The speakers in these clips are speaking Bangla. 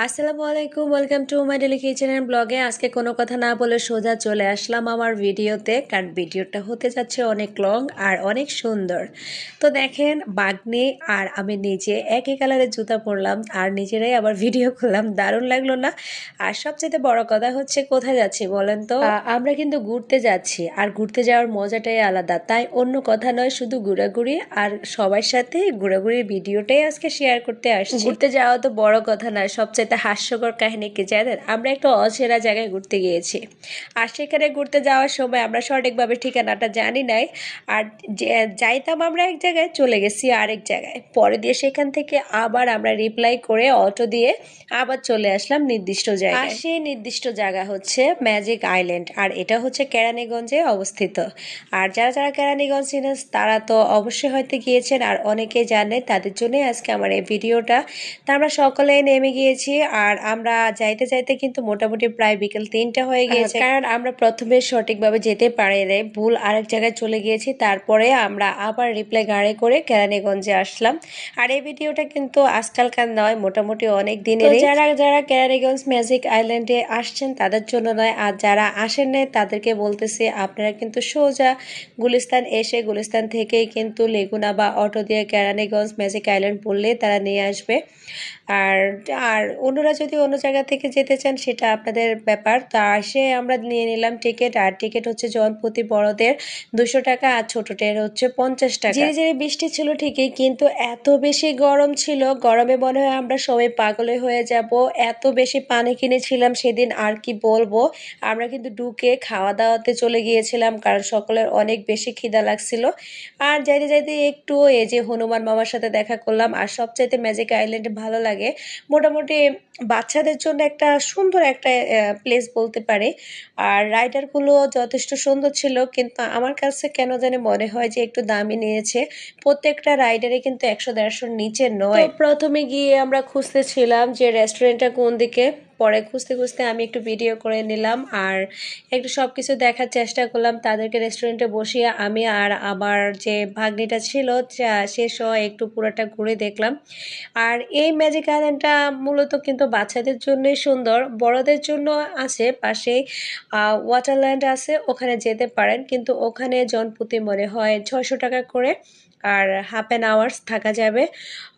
আসসালামু আলাইকুম, welcome to my daily kitchen and ব্লগে। আজকে কোনো কথা না বলে সোজা চলে আসলাম আমার ভিডিওতে, কারণ ভিডিওটা হতে যাচ্ছে অনেক লং আর অনেক সুন্দর। তো দেখেন, বাগনি আর আমি নিজে একই কালারের জুতা পরলাম আর নিজেরাই আবার ভিডিও করলাম, দারুণ লাগলো না? আর সবচেয়ে বড় কথা হচ্ছে, কোথায় যাচ্ছি বলেন তো? আমরা কিন্তু ঘুরতে যাচ্ছি, আর ঘুরতে যাওয়ার মজাটাই আলাদা। তাই অন্য কথা নয়, শুধু ঘোরাঘুরি আর সবার সাথে ঘোরাঘুরির ভিডিওটাই আজকে শেয়ার করতে আসছি। ঘুরতে যাওয়া তো বড় কথা না, সবচেয়ে হাস্যকর কাহিনী কি জানেন? আমরা একটা অচেনা জায়গায় ঘুরতে গিয়েছি, আর সেখানে ঘুরতে যাওয়ার সময় আমরা সঠিকভাবে ঠিকানাটা জানি নাই। আর যাইতাম আমরা এক জায়গায়, চলে গেছি আরেক জায়গায়। পরে দিয়ে সেখান থেকে আবার আমরা রিপ্লাই করে অটো দিয়ে আবার চলে আসলাম নির্দিষ্ট জায়গায়। আর সেই নির্দিষ্ট জায়গা হচ্ছে ম্যাজিক আইল্যান্ড, আর এটা হচ্ছে কেরানীগঞ্জে অবস্থিত। আর যারা যারা কেরানীগঞ্জ চিনেন তারা তো অবশ্যই হয়তো গিয়েছেন, আর অনেকেই জানে, তাদের জন্যই আজকে আমার এই ভিডিওটা। তা আমরা সকলে নেমে গিয়েছি, আর আমরা যাইতে যাইতে কিন্তু মোটামুটি প্রায় বিকেল 3টা হয়ে গিয়েছে, কারণ আমরা প্রথমে সঠিকভাবে যেতে পারিনি, ভুল আরেক জায়গায় চলে গিয়েছি। তারপরে আমরা আবার রিপ্লাই গাড়ি করে কেরানীগঞ্জে আসলাম। আর এই ভিডিওটা কিন্তু আজকালকার নয়, মোটামুটি অনেক দিনের। যারা যারা কেরানীগঞ্জ ম্যাজিক আইল্যান্ডে আসছেন তাদের জন্য নয়, আর যারা আসেন নাই তাদেরকে বলতেছি, আপনারা কিন্তু সোজা গুলিস্তান এসে গুলিস্তান থেকেই কিন্তু লেগুনা বা অটো দিয়ে কেরানীগঞ্জ ম্যাজিক আইল্যান্ড বললে তারা নিয়ে আসবে। আর আর অন্যরা যদি অন্য জায়গা থেকে যেতে চান সেটা আপনাদের ব্যাপার। তা এসে আমরা নিয়ে নিলাম টিকিট, আর টিকিট হচ্ছে জনপ্রতি বড়দের 200 টাকা আর ছোটদের হচ্ছে 50 টাকা। ঝিরি ঝিরি বৃষ্টি ছিল ঠিকই, কিন্তু এত বেশি গরম ছিল, গরমে মনে হয় আমরা সবাই পাগলে হয়ে যাব। এত বেশি পানি কিনেছিলাম সেদিন, আর কি বলবো। আমরা কিন্তু ঢুকে খাওয়া দাওয়াতে চলে গিয়েছিলাম, কারণ সকলের অনেক বেশি খিদা লাগছিল। আর যাইতে যাইতে একটু এই যে হনুমান মামার সাথে দেখা করলাম। আর সবচাইতে ম্যাজিক আইল্যান্ডে ভালো লাগে মোটামুটি বাচ্চাদের জন্য একটা সুন্দর একটা প্লেস বলতে পারে। আর রাইডারগুলো যথেষ্ট সুন্দর ছিল, কিন্তু আমার কাছে কেন জানি মনে হয় যে একটু দামি নিয়েছে। প্রত্যেকটা রাইডারে কিন্তু 100-150 নিচে নয়। তো প্রথমে গিয়ে আমরা খুঁজতেছিলাম যে রেস্টুরেন্টটা কোন দিকে। পরে খুঁজতে খুঁজতে আমি একটু ভিডিও করে নিলাম, আর একটু সব কিছু দেখার চেষ্টা করলাম। তাদেরকে রেস্টুরেন্টে বসিয়ে আমি আর আমার যে ভাগ্নিটা ছিল সে সহ একটু পুরোটা ঘুরে দেখলাম। আর এই ম্যাজিক আইল্যান্ডটা মূলত কিন্তু বাচ্চাদের জন্যই সুন্দর, বড়দের জন্য আছে পাশেই ওয়াটারল্যান্ড আছে, ওখানে যেতে পারেন, কিন্তু ওখানে জনপ্রতি মনে হয় 600 টাকা করে, আর হাফ অ্যান আওয়ার্স থাকা যাবে।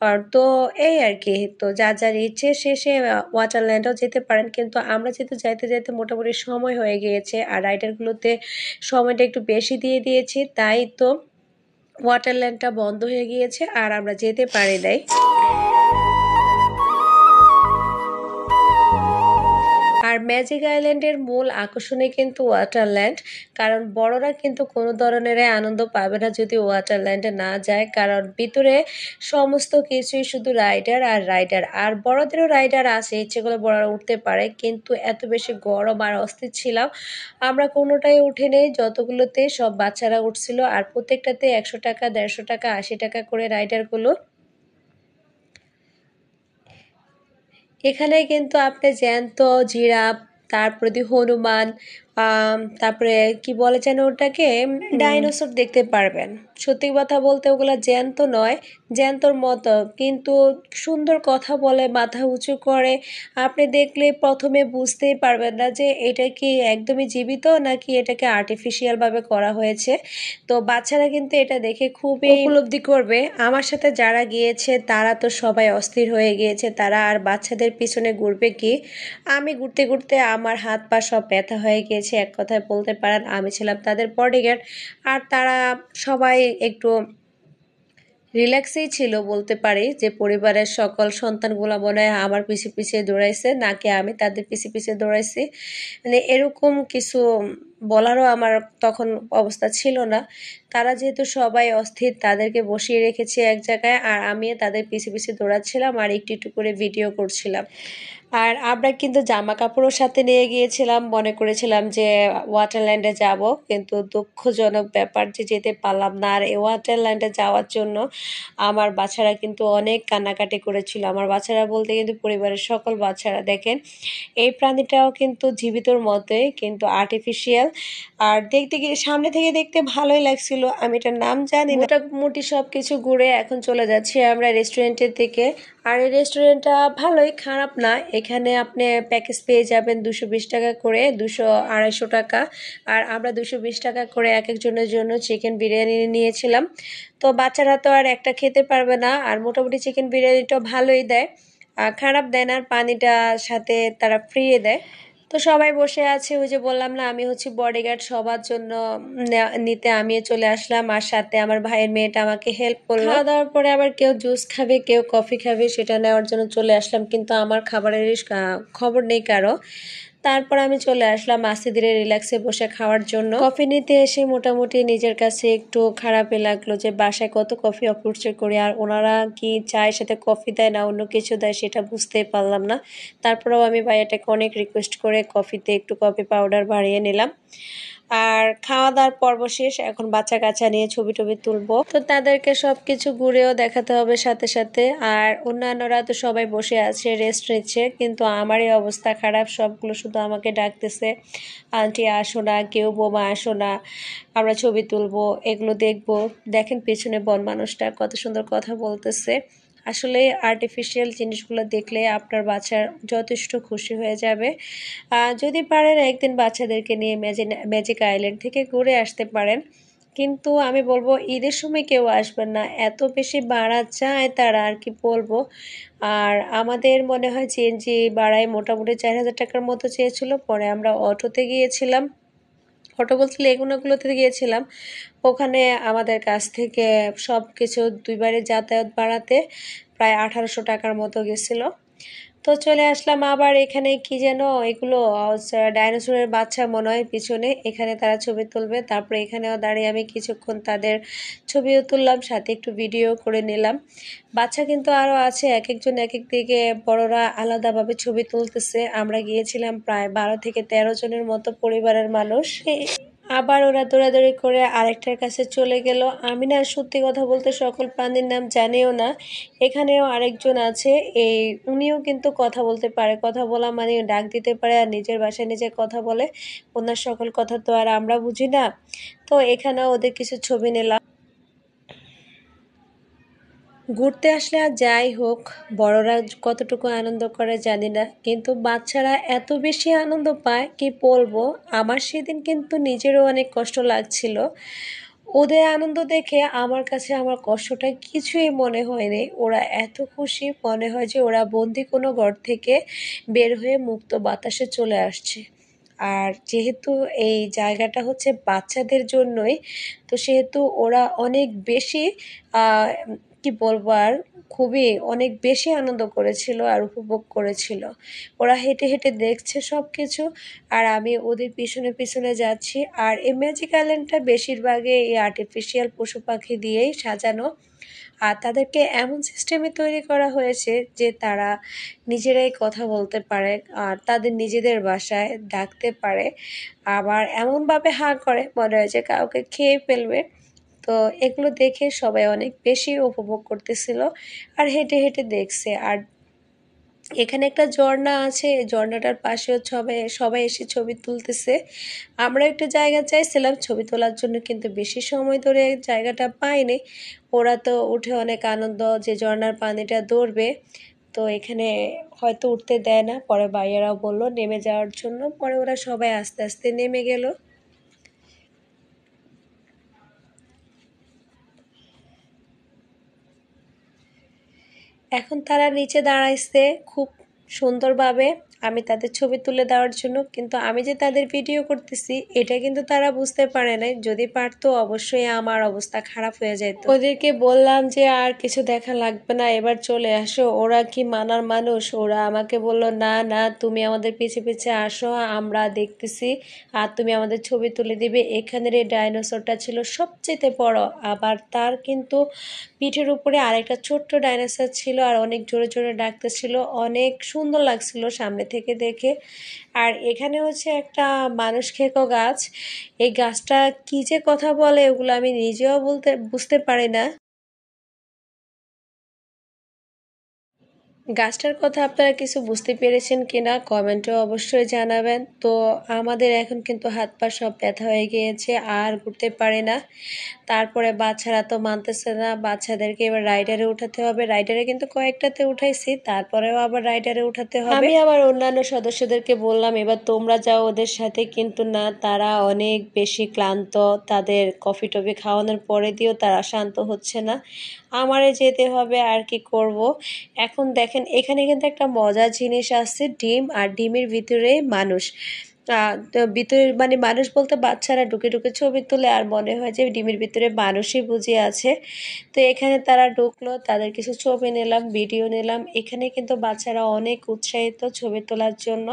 আর তো এই আর কি, তো যার যার ইচ্ছে সে ওয়াটারল্যান্ডও যেতে পারেন। কিন্তু আমরা যেহেতু যাইতে যাইতে মোটামুটি সময় হয়ে গিয়েছে, আর রাইডারগুলোতে সময়টা একটু বেশি দিয়ে দিয়েছি, তাই তো ওয়াটারল্যান্ডটা বন্ধ হয়ে গিয়েছে আর আমরা যেতে পারি নাই। আর ম্যাজিক আইল্যান্ডের মূল আকর্ষণই কিন্তু ওয়াটারল্যান্ড, কারণ বড়রা কিন্তু কোনো ধরনের আনন্দ পাবে না যদি ওয়াটারল্যান্ডে না যায়, কারণ ভিতরে সমস্ত কিছুই শুধু রাইডার আর রাইডার। আর বড়দেরও রাইডার আছে, ইচ্ছে করে বড়রা উঠতে পারে, কিন্তু এত বেশি গরম আর অস্থির ছিলাম, আমরা কোনোটাই উঠে নেই। যতগুলোতে সব বাচ্চারা উঠছিল, আর প্রত্যেকটাতে 100 টাকা, 150 টাকা, 80 টাকা করে রাইডারগুলো। এখানে কিন্তু আপনি জ্যান্ত জিরাফ, তারপরে হনুমান, তারপরে কি বলে যেন ওটাকে, ডাইনোসর দেখতে পারবেন। সত্যি কথা বলতে ওগুলা জ্যান্ত নয়, জ্যান্তর মতো, কিন্তু সুন্দর কথা বলে, মাথা উঁচু করে। আপনি দেখলে প্রথমে বুঝতেই পারবেন না যে এটা কি একদমই জীবিত নাকি এটাকে আর্টিফিশিয়াল ভাবে করা হয়েছে। তো বাচ্চারা কিন্তু এটা দেখে খুবই উপলব্ধি করবে। আমার সাথে যারা গিয়েছে তারা তো সবাই অস্থির হয়ে গিয়েছে, তারা আর বাচ্চাদের পিছনে ঘুরবে কি। আমি ঘুরতে ঘুরতে আমার হাত পা সব ব্যথা হয়ে গিয়েছে, এক কথায় বলতে পারেন আমি ছিলাম তাদের বডিগার্ড। আর তারা সবাই একটু রিল্যাক্সেই ছিল বলতে পারি, যে পরিবারের সকল সন্তানগুলো মনে হয় আমার পিছে পিছে দৌড়াইছে, নাকি আমি তাদের পিছে পিছে দৌড়াইছি, মানে এরকম কিছু বলারও আমার তখন অবস্থা ছিল না। তারা যেহেতু সবাই অস্থির, তাদেরকে বসিয়ে রেখেছি এক জায়গায়, আর আমি তাদের পিছে পিছে দৌড়াচ্ছিলাম আর একটু একটু করে ভিডিও করছিলাম। আর আমরা কিন্তু জামা কাপড়ও সাথে নিয়ে গিয়েছিলাম, মনে করেছিলাম যে ওয়াটারল্যান্ডে যাব, কিন্তু দুঃখজনক ব্যাপার যে যেতে পারলাম না। আর এই ওয়াটারল্যান্ডে যাওয়ার জন্য আমার বাচ্চারা কিন্তু অনেক কান্নাকাটি করেছিল। আমার বাচ্চারা বলতে কিন্তু পরিবারের সকল বাচ্চারা। দেখেন, এই প্রাণীটাও কিন্তু জীবিতর মতোই, কিন্তু আর্টিফিশিয়াল। আর দেখতে গিয়ে সামনে থেকে দেখতে ভালোই লাগছিল, আমি এটার নাম জানি না। মোটামুটি সব কিছু ঘুরে এখন চলে যাচ্ছি আমরা রেস্টুরেন্টের দিকে। আর এই রেস্টুরেন্টটা ভালোই, খারাপ না। এখানে আপনি প্যাকেজ পেয়ে যাবেন 220 টাকা করে, 200-250 টাকা। আর আমরা 220 টাকা করে এক একজনের জন্য চিকেন বিরিয়ানি নিয়েছিলাম। তো বাচ্চারা তো আর একটা খেতে পারবে না, আর মোটামুটি চিকেন বিরিয়ানিটা ভালোই দেয়, খারাপ দেয় না। আর পানিটা সাথে তারা ফ্রি দেয়। তো সবাই বসে আছে, ওই যে বললাম না আমি হচ্ছে বডিগার্ড, সবার জন্য নিতে আমিও চলে আসলাম, আর সাথে আমার ভাইয়ের মেয়েটা আমাকে হেল্প করলো। খাওয়া দাওয়ার পরে আবার কেউ জুস খাবে, কেউ কফি খাবে, সেটা নেওয়ার জন্য চলে আসলাম, কিন্তু আমার খাবারের খবর নেই কারো। তারপর আমি চলে আসলাম আস্তে ধীরে রিল্যাক্সে বসে খাওয়ার জন্য। কফি নিতে এসে মোটামুটি নিজের কাছে একটু খারাপই লাগলো যে বাসায় কত কফি অপচয় করি, আর ওনারা কি চায়ের সাথে কফি দেয় না অন্য কিছু দেয় সেটা বুঝতেই পারলাম না। তারপরেও আমি ভাইয়াটাকে অনেক রিকোয়েস্ট করে কফিতে একটু কফি পাউডার বাড়িয়ে নিলাম। আর খাওয়া দাওয়ার পর্ব শেষ, এখন বাচ্চা কাচ্চা নিয়ে ছবি টবি তুলবো, তো তাদেরকে সবকিছু ঘুরেও দেখাতে হবে সাথে সাথে। আর অন্যান্যরা তো সবাই বসে আছে, রেস্ট নিচ্ছে, কিন্তু আমারই অবস্থা খারাপ, সবগুলো শুধু আমাকে ডাকতেছে, আন্টি আসো না, কেউ বোমা আসো না, আমরা ছবি তুলবো, এগুলো দেখবো। দেখেন পেছনে বন মানুষটা কত সুন্দর কথা বলতেছে। আসলে আর্টিফিশিয়াল জিনিসগুলো দেখলে আপনার বাচ্চার যথেষ্ট খুশি হয়ে যাবে। যদি পারেন একদিন বাচ্চাদেরকে নিয়ে ম্যাজিক আইল্যান্ড থেকে ঘুরে আসতে পারেন, কিন্তু আমি বলবো ঈদের সময় কেউ আসবেন না, এত বেশি ভাড়া চায় তারা, আর কি বলবো। আর আমাদের মনে হয় সিএনজি ভাড়ায় মোটামুটি 4000 টাকার মতো চেয়েছিল, পরে আমরা অটোতে গিয়েছিলাম, অটো বলতে লেগুনাগুলোতে গিয়েছিলাম। ওখানে আমাদের কাছ থেকে সব কিছু দুইবারে যাতায়াত বাড়াতে প্রায় 1800 টাকার মতো গেছিলো। তো চলে আসলাম আবার এখানে, কি যেন এগুলো ডাইনোসরের বাচ্চা মনে হয় পিছনে, এখানে তারা ছবি তুলবে। তারপরে এখানেও দাঁড়িয়ে আমি কিছুক্ষণ তাদের ছবিও তুললাম, সাথে একটু ভিডিও করে নিলাম। বাচ্চা কিন্তু আরও আছে, এক একজন এক এক দিকে, বড়রা আলাদাভাবে ছবি তুলতেছে। আমরা গিয়েছিলাম প্রায় 12 থেকে 13 জনের মতো পরিবারের মানুষ। আবার ওরা দৌড়াদৌড়ি করে আরেকটার কাছে চলে গেল। আমি না সত্যি কথা বলতে সকল প্রাণীর নাম জানিও না। এখানেও আরেকজন আছে, উনিও কিন্তু কথা বলতে পারে, কথা বলা মানে ডাক দিতে পারে, আর নিজের ভাষায় নিজে কথা বলে। ওনার সকল কথা তো আর আমরা বুঝি না। তো এখানেও ওদের কিছু ছবি নিলাম। ঘুরতে আসলে আর যাই হোক, বড়রা কতটুকু আনন্দ করে জানি না, কিন্তু বাচ্চারা এত বেশি আনন্দ পায় কি বলবো। আমার সেদিন কিন্তু নিজেরও অনেক কষ্ট লাগছিল, ওদের আনন্দ দেখে আমার কাছে আমার কষ্টটা কিছুই মনে হয়নি। ওরা এত খুশি, মনে হয় যে ওরা বন্দি কোনো ঘর থেকে বের হয়ে মুক্ত বাতাসে চলে আসছে। আর যেহেতু এই জায়গাটা হচ্ছে বাচ্চাদের জন্যই, তো সেহেতু ওরা অনেক বেশি কি বলবো আর, খুবই অনেক বেশি আনন্দ করেছিল আর উপভোগ করেছিল। ওরা হেঁটে হেঁটে দেখছে সব কিছু, আর আমি ওদের পিছনে পিছনে যাচ্ছি। আর এই ম্যাজিক আইল্যান্ডটা বেশিরভাগই এই আর্টিফিশিয়াল পশু পাখি দিয়েই সাজানো, আর তাদেরকে এমন সিস্টেমে তৈরি করা হয়েছে যে তারা নিজেরাই কথা বলতে পারে, আর তাদের নিজেদের ভাষায় ডাকতে পারে, আবার এমনভাবে হাঁ করে মনে হয় যে কাউকে খেয়ে ফেলবে। তো এগুলো দেখে সবাই অনেক বেশি উপভোগ করতেছিল আর হেঁটে হেঁটে দেখছে। আর এখানে একটা ঝর্ণা আছে, এই ঝর্ণাটার পাশেও সবাই সবাই এসে ছবি তুলতেছে। আমরা একটা জায়গা চাইছিলাম ছবি তোলার জন্য, কিন্তু বেশি সময় ধরে জায়গাটা পাইনি। ওরা তো উঠে অনেক আনন্দ যে ঝর্ণার পানিটা দৌড়বে, তো এখানে হয়তো উঠতে দেয় না। পরে ভাইয়ারাও বললো নেমে যাওয়ার জন্য, পরে ওরা সবাই আস্তে আস্তে নেমে গেল। এখন তারা নিচে দাঁড়াইছে খুব সুন্দরভাবে আমি তাদের ছবি তুলে দেওয়ার জন্য, কিন্তু আমি যে তাদের ভিডিও করতেছি এটা কিন্তু তারা বুঝতে পারে নাই। যদি পারতো অবশ্যই আমার অবস্থা খারাপ হয়ে যেত। ওদেরকে বললাম যে আর কিছু দেখা লাগবে না, এবার চলে আসো। ওরা কি মানার মানুষ, ওরা আমাকে বলল না না তুমি আমাদের পিছে পিছে আসো, আমরা দেখতেছি, আর তুমি আমাদের ছবি তুলে দিবে। এখানের এই ডাইনোসরটা ছিল সবচেয়ে বড়, আবার তার কিন্তু পিঠের উপরে আরেকটা ছোট্ট ডাইনোসর ছিল, আর অনেক জোরে জোরে ডাকতেছিল, অনেক সুন্দর লাগছিল সামনে থেকে দেখে। আর এখানে হচ্ছে একটা মানুষ খেকো গাছ, এই গাছটা কি যে কথা বলে ওগুলো আমি নিজেও বুঝতে পারি না। গাছটার কথা আপনারা কিছু বুঝতে পেরেছেন কিনা কমেন্টে অবশ্যই জানাবেন। তো আমাদের এখন কিন্তু হাত পা সব ব্যথা হয়ে গিয়েছে, আর ঘুরতে পারে না। তারপরে বাচ্চারা তো মানতেছে না, বাচ্চাদেরকে এবার রাইডারে উঠাতে হবে। রাইডারে কিন্তু কয়েকটাতে উঠাইছি, তারপরেও আবার রাইডারে উঠাতে হবে। আমি আবার অন্যান্য সদস্যদেরকে বললাম এবার তোমরা যাও ওদের সাথে, কিন্তু না, তারা অনেক বেশি ক্লান্ত। তাদের কফি টফি খাওয়ানোর পরে দিয়েও তারা শান্ত হচ্ছে না। আমারে যেতে হবে, আর কি করব। এখন দেখেন এখানে কিন্তু একটা মজার জিনিস আছে, ডিম, আর ডিমের ভিতরে মানুষ। তো ভিতরে মানে মানুষ বলতে বাচ্চারা ঢুকে ঢুকে ছবি তুলে, আর মনে হয় যে ডিমের ভিতরে মানুষই বুঝে আছে। তো এখানে তারা ঢুকলো, তাদের কিছু ছবি নিলাম, ভিডিও নিলাম। এখানে কিন্তু বাচ্চারা অনেক উৎসাহিত ছবি তোলার জন্য।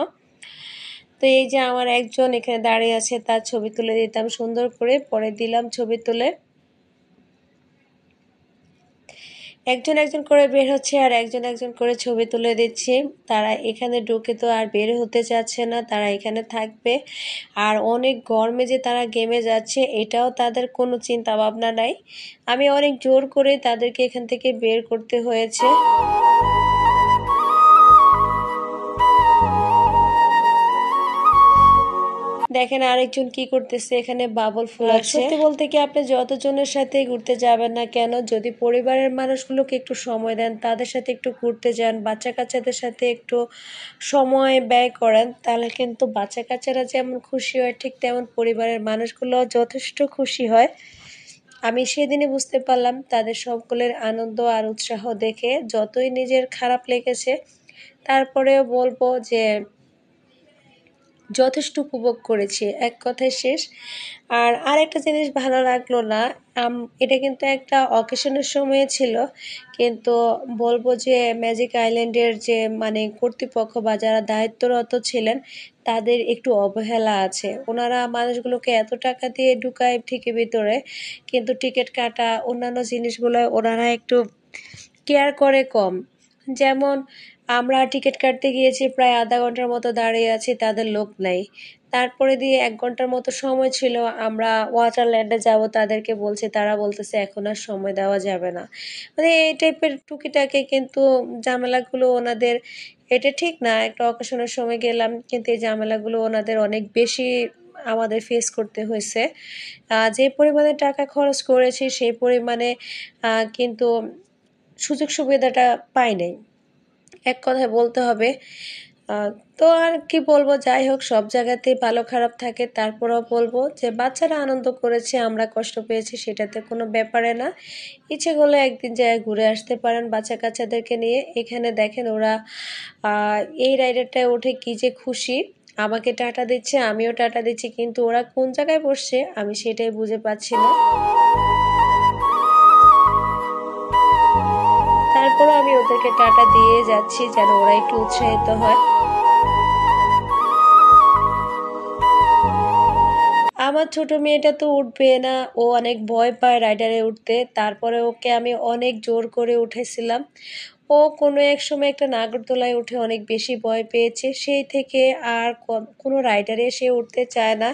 তো এই যে আমার একজন এখানে দাঁড়িয়ে আছে, তার ছবি তুলে দিতাম সুন্দর করে, পরে দিলাম ছবি তুলে। একজন একজন করে বের হচ্ছে, আর একজন একজন করে ছবি তুলে দিচ্ছি। তারা এখানে ঢুকে তো আর বের হতে চাচ্ছে না, তারা এখানে থাকবে। আর অনেক গরমে যে তারা ঘেমে যাচ্ছে এটাও তাদের কোনো চিন্তা ভাবনা নাই। আমি অনেক জোর করে তাদেরকে এখান থেকে বের করতে হয়েছে। দেখেন আরেকজন কি করতেছে, এখানে বাবল ফুলাচ্ছে। সত্যি বলতে কি, আপনি যতজনের সাথে ঘুরতে যাবেন না কেন, যদি পরিবারের মানুষগুলোকে একটু সময় দেন, তাদের সাথে একটু ঘুরতে যান, বাচ্চা কাচ্চাদের সাথে একটু সময় ব্যয় করেন, তাহলে কিন্তু বাচ্চা কাচ্চারা যেমন খুশি হয়, ঠিক তেমন পরিবারের মানুষগুলো যথেষ্ট খুশি হয়। আমি সেদিনে বুঝতে পারলাম তাদের সকলের আনন্দ আর উৎসাহ দেখে। যতই নিজের খারাপ লেগেছে, তারপরেও বলবো যে যথেষ্ট উপভোগ করেছি, এক কথায় শেষ। আর আরেকটা জিনিস ভালো লাগলো না, এটা কিন্তু একটা অকেশনের সময়ে ছিল, কিন্তু বলবো যে ম্যাজিক আইল্যান্ডের যে মানে কর্তৃপক্ষ বা যারা দায়িত্বরত ছিলেন, তাদের একটু অবহেলা আছে। ওনারা মানুষগুলোকে এত টাকা দিয়ে ঢুকায় ঠিকই ভিতরে, কিন্তু টিকিট কাটা অন্যান্য জিনিসগুলো ওনারা একটু কেয়ার করে কম। যেমন আমরা টিকিট কাটতে গিয়েছি, প্রায় আধা ঘন্টার মতো দাঁড়িয়ে আছি, তাদের লোক নাই। তারপরে দিয়ে 1 ঘন্টার মতো সময় ছিল, আমরা ওয়াটারল্যান্ডে যাব, তাদেরকে বলছি, তারা বলতেছে এখন আর সময় দেওয়া যাবে না। মানে এই টাইপের টুকিটাকি কিন্তু ঝামেলাগুলো ওনাদের। এটা ঠিক না, একটা অকেশনের সময় গেলাম, কিন্তু এই ঝামেলাগুলো ওনাদের অনেক বেশি আমাদের ফেস করতে হয়েছে। যে পরিমাণে টাকা খরচ করেছি সেই পরিমাণে কিন্তু সুযোগ সুবিধাটা পাই নাই, এক কথায় বলতে হবে। তো আর কি বলবো, যাই হোক, সব জায়গাতেই ভালো খারাপ থাকে। তারপরেও বলবো যে বাচ্চারা আনন্দ করেছে, আমরা কষ্ট পেয়েছি, সেটাতে কোনো ব্যাপারে না। ইচ্ছে করলে একদিন জায়গায় ঘুরে আসতে পারেন বাচ্চা কাচ্চাদেরকে নিয়ে। এখানে দেখেন ওরা এই রাইডারটায় উঠে কি যে খুশি, আমাকে টাটা দিচ্ছে, আমিও টাটা দিচ্ছি, কিন্তু ওরা কোন জায়গায় বসছে আমি সেটাই বুঝে পাচ্ছি না। তারপরও আমি ওদেরকে টাটা দিয়ে যাচ্ছি যেন ওরা একটু উৎসাহিত হয়। আমার ছোট মেয়েটা তো উঠবে না, ও অনেক ভয় পায় রাইডারে উঠতে। তারপরে ওকে আমি অনেক জোর করে উঠেছিলাম। ও কোনো এক সময় একটা নাগরদোলায় উঠে অনেক বেশি ভয় পেয়েছে, সেই থেকে আর কোনো রাইডারে সে উঠতে চায় না।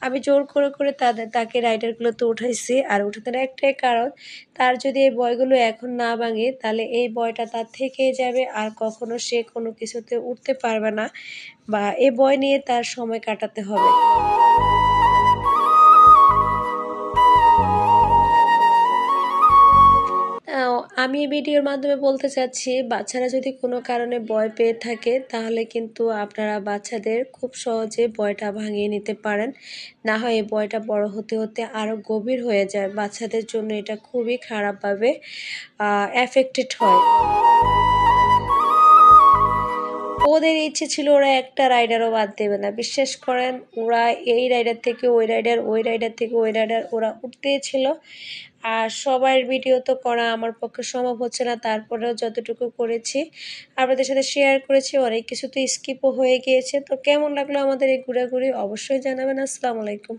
আমি জোর করে করে তাকে রাইডারগুলোতে উঠাইছি। আর উঠাতে একটাই কারণ, তার যদি এই ভয়গুলো এখন না ভাঙে, তাহলে এই ভয়টা তার থেকেই যাবে, আর কখনো সে কোনো কিছুতে উঠতে পারবে না, বা এই ভয় নিয়ে তার সময় কাটাতে হবে। আমি এই ভিডিওর মাধ্যমে বলতে চাচ্ছি, বাচ্চারা যদি কোনো কারণে ভয় পেয়ে থাকে, তাহলে কিন্তু আপনারা বাচ্চাদের খুব সহজে ভয়টা ভাঙিয়ে নিতে পারেন। না হয় এই ভয়টা বড় হতে হতে আরও গভীর হয়ে যায়, বাচ্চাদের জন্য এটা খুবই খারাপভাবে এফেক্টেড হয়। ওদের ইচ্ছে ছিল ওরা একটা রাইডারও বাদ দেবে না, বিশ্বাস করেন। ওরা এই রাইডার থেকে ওই রাইডার, ওই রাইডার থেকে ওই রাইডার, ওরা উঠতেই ছিল। আর সবার ভিডিও তো করা আমার পক্ষে সম্ভব হচ্ছে না, তারপরেও যতটুকু করেছি আপনাদের সাথে শেয়ার করেছি। অনেক কিছু তো স্কিপও হয়ে গিয়েছে। তো কেমন লাগলো আমাদের এই ঘোরাঘুরি অবশ্যই জানাবেন। আসসালামু আলাইকুম।